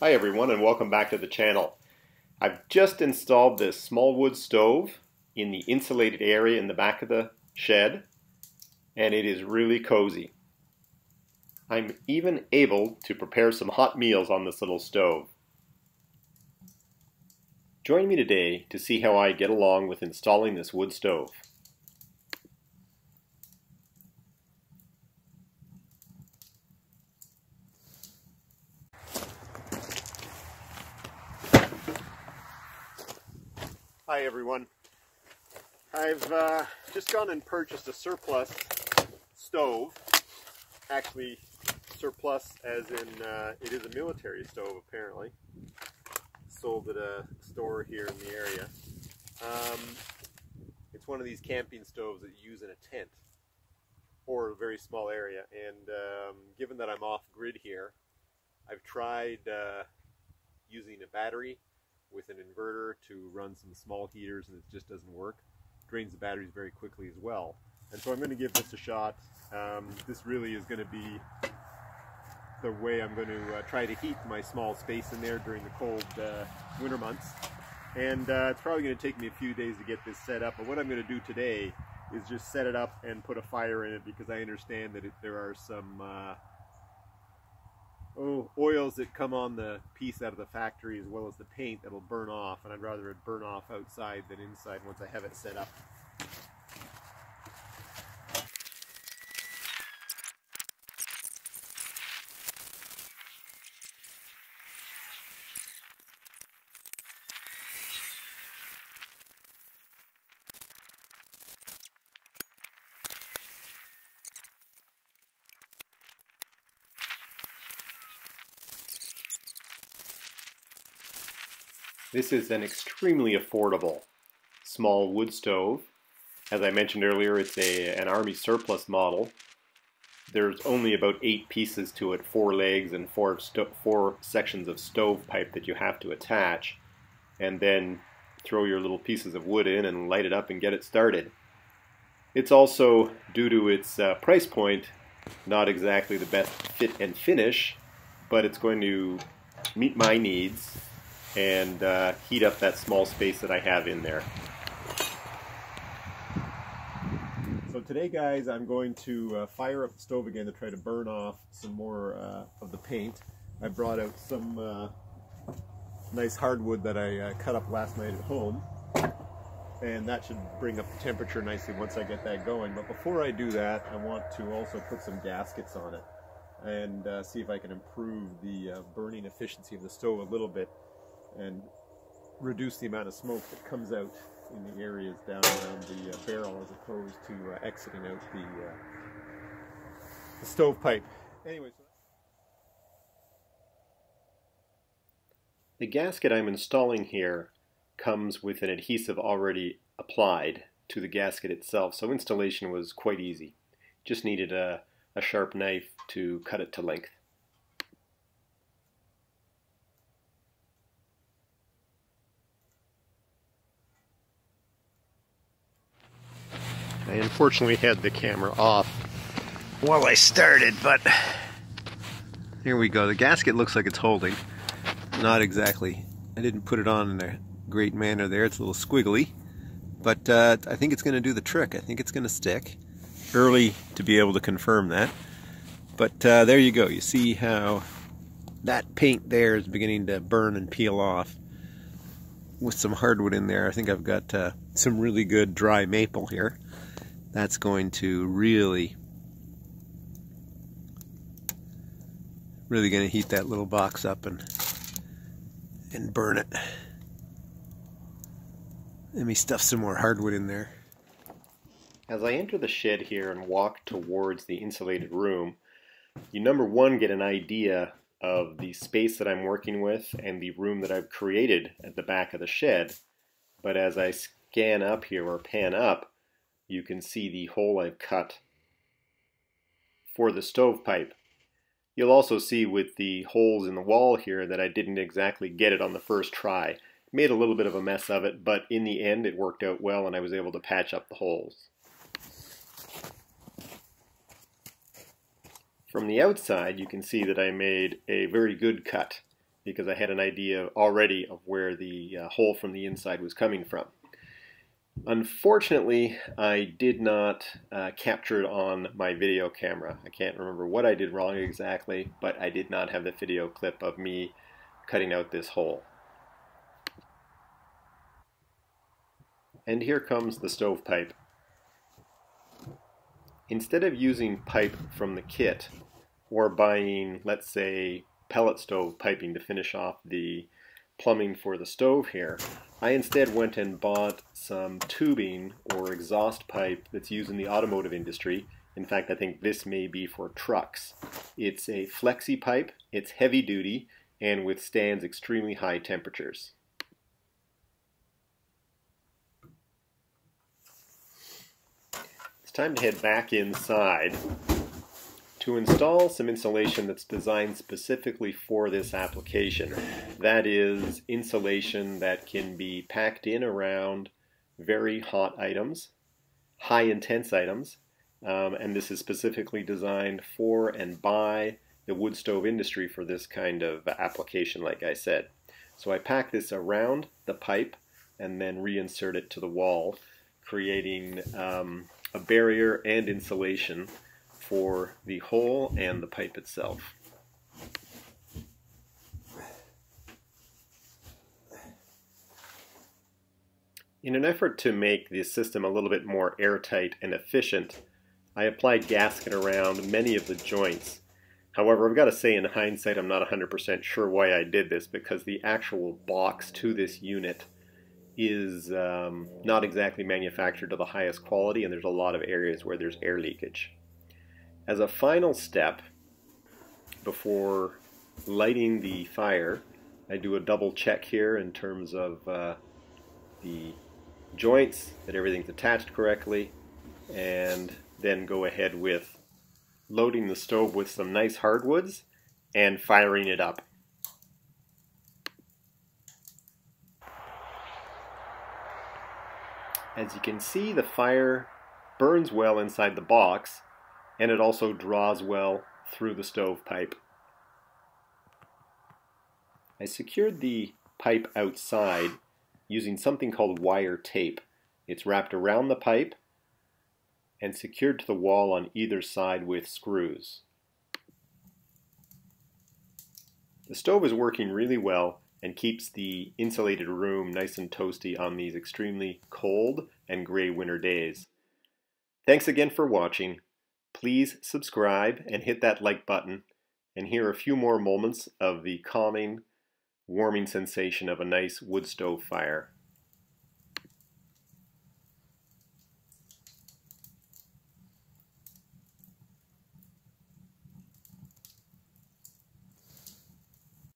Hi everyone and welcome back to the channel. I've just installed this small wood stove in the insulated area in the back of the shed, and it is really cozy. I'm even able to prepare some hot meals on this little stove. Join me today to see how I get along with installing this wood stove. Hi everyone. I've just gone and purchased a surplus stove. Actually, surplus as in it is a military stove apparently. Sold at a store here in the area. It's one of these camping stoves that you use in a tent or a very small area. And given that I'm off grid here, I've tried using a battery with an inverter to run some small heaters, and it just doesn't work. Drains the batteries very quickly as well. And so I'm going to give this a shot. This really is going to be the way I'm going to try to heat my small space in there during the cold winter months. And it's probably going to take me a few days to get this set up, but what I'm going to do today is just set it up and put a fire in it, because I understand that there are some oils that come on the piece out of the factory as well as the paint that'll burn off, and I'd rather it burn off outside than inside once I have it set up. This is an extremely affordable small wood stove. As I mentioned earlier, it's an Army surplus model. There's only about 8 pieces to it, 4 legs and 4 sections of stovepipe that you have to attach, and then throw your little pieces of wood in and light it up and get it started. It's also, due to its price point, not exactly the best fit and finish, but it's going to meet my needs and heat up that small space that I have in there. So today, guys, I'm going to fire up the stove again to try to burn off some more of the paint. I brought out some nice hardwood that I cut up last night at home, and that should bring up the temperature nicely once I get that going. But before I do that, I want to also put some gaskets on it and see if I can improve the burning efficiency of the stove a little bit and reduce the amount of smoke that comes out in the areas down around the barrel, as opposed to exiting out the stovepipe. Anyways, the gasket I'm installing here comes with an adhesive already applied to the gasket itself, so installation was quite easy. Just needed a sharp knife to cut it to length. I unfortunately had the camera off while I started, but here we go. The gasket looks like it's holding. Not exactly. I didn't put it on in a great manner there. It's a little squiggly, but I think it's going to do the trick. I think it's going to stick. Early to be able to confirm that. But there you go. You see how that paint there is beginning to burn and peel off with some hardwood in there. I think I've got some really good dry maple here. That's going to really going to heat that little box up and burn it. Let me stuff some more hardwood in there. As I enter the shed here and walk towards the insulated room, you number one get an idea of the space that I'm working with and the room that I've created at the back of the shed. But as I scan up here or pan up, you can see the hole I've cut for the stovepipe. You'll also see with the holes in the wall here that I didn't exactly get it on the first try. Made a little bit of a mess of it, but in the end it worked out well and I was able to patch up the holes. From the outside you can see that I made a very good cut because I had an idea already of where the hole from the inside was coming from. Unfortunately, I did not capture it on my video camera. I can't remember what I did wrong exactly, but I did not have the video clip of me cutting out this hole. And here comes the stovepipe. Instead of using pipe from the kit or buying, let's say, pellet stove piping to finish off the plumbing for the stove here, I instead went and bought some tubing or exhaust pipe that's used in the automotive industry. In fact, I think this may be for trucks. It's a flexi pipe, it's heavy duty, and withstands extremely high temperatures. It's time to head back inside to install some insulation that's designed specifically for this application. That is insulation that can be packed in around very hot items, high intense items, and this is specifically designed for and by the wood stove industry for this kind of application, like I said. So I pack this around the pipe and then reinsert it to the wall, creating a barrier and insulation for the hole and the pipe itself. In an effort to make the system a little bit more airtight and efficient, I applied gasket around many of the joints. However, I've got to say in hindsight I'm not 100% sure why I did this, because the actual box to this unit is not exactly manufactured to the highest quality, and there's a lot of areas where there's air leakage. As a final step, before lighting the fire, I do a double check here in terms of the joints, that everything's attached correctly, and then go ahead with loading the stove with some nice hardwoods and firing it up. As you can see, the fire burns well inside the box, and it also draws well through the stovepipe. I secured the pipe outside using something called wire tape. It's wrapped around the pipe and secured to the wall on either side with screws. The stove is working really well and keeps the insulated room nice and toasty on these extremely cold and gray winter days. Thanks again for watching. Please subscribe and hit that like button, and hear a few more moments of the calming, warming sensation of a nice wood stove fire.